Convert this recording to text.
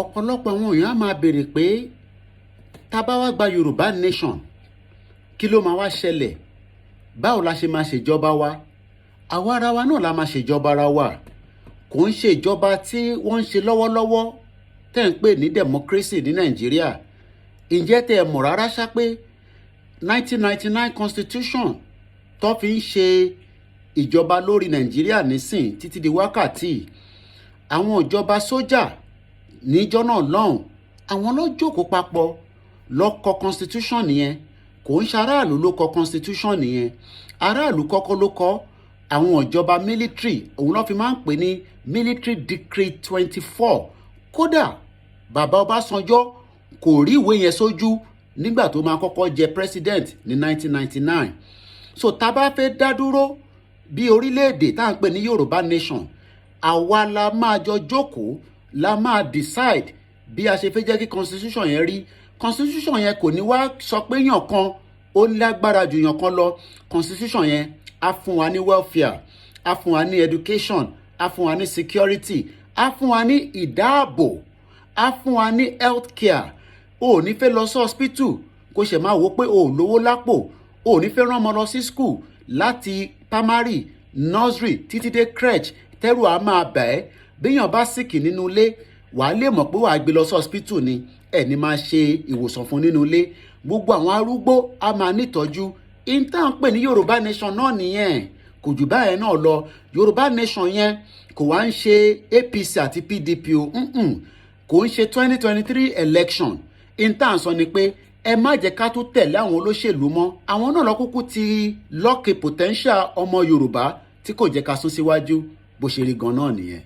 ọ̀pọ̀lọpọ̀ àwọn èèyàn á máa béèrè pé tá bá wá gba Yorùbá nation kí ló máa wá ṣẹlẹ̀, báwo la ṣe máa ṣèjọba wa, àwa ara wa náà la máa ṣèjọba ara wa, kò ń ṣe ìjọba tí wọ́n ń ṣe lọ́wọ́lọ́wọ́ tẹ́ ń pè ní democracy ní Nàìjíríà. Ǹjẹ́ tẹ́ ẹ mọ̀ rárá ṣá pé 1999 constitution tó fi ń ṣe ìjọba lórí Nàìjíríà nísìn títí di wákàtí, àwọn ìjọba sójà níjọ́ náà lọ́hùn àwọn ló jókòó papọ̀ ló kọ constitution nìyẹn, kò ń ṣe aráàlú ló kọ constitution nìyẹn, aráàlú kọ́kọ́ ló kọ. Àwọn ìjọba military òun ló fi máa ń pè ní military decree 24. Kódà bàbá Ọbásanjọ́ kò rí ìwé yẹn sójú nígbà tó máa kọ́kọ́ jẹ president ní 1999. So tá bá fẹ́ dá dúró bí orílẹ̀-èdè tá à ń pè ní Yorùbá nation, àwa la máa jọ jókòó la máa decide bí a ṣe fẹ́ jẹ́ kí constitution yẹn rí. Constitution yẹn kò ní wá sọ pé yàn kan ó lágbára jù yàn kan lọ. Constitution yẹn á fún wa ní welfare, á fún wa ní education, á fún wa ní security, á fún wa ní ìdáàbò, á fún wa ní health care. O ò ní fẹ́ lọ sí hospital kó ṣe máa wò pé o ò lówó lápò. O ò ní fẹ́ rán ọmọ lọ sí school láti primary, nursery títí dé crèche tẹ́rù á máa bà ẹ́. Béèyàn bá sick nínú ilé wàá lè mọ̀ pé wàá gbé lọ sí hospital ni, ẹ̀ ní máa ṣe ìwòsàn fún nínú ilé. Gbogbo àwọn arúgbó á máa nítọ́jú. Ìta ń pè ní Yorùbá nation náà nìyẹn, kò jù báyẹn náà lọ. Yorùbá nation yẹn kò wá ń ṣe APC àti PDP o, kò ń ṣe 2023 election. Ìta ń sọ ni pé ẹ má jẹ́ ká tún tẹ̀lé àwọn olóṣèlú mọ́. Àwọn náà lọ kúkú ti lọ́ọ̀kì potential ọmọ Yorùbá tí kò jẹ́ ká sún síwájú. Bó ṣe rí gan náà nìyẹn.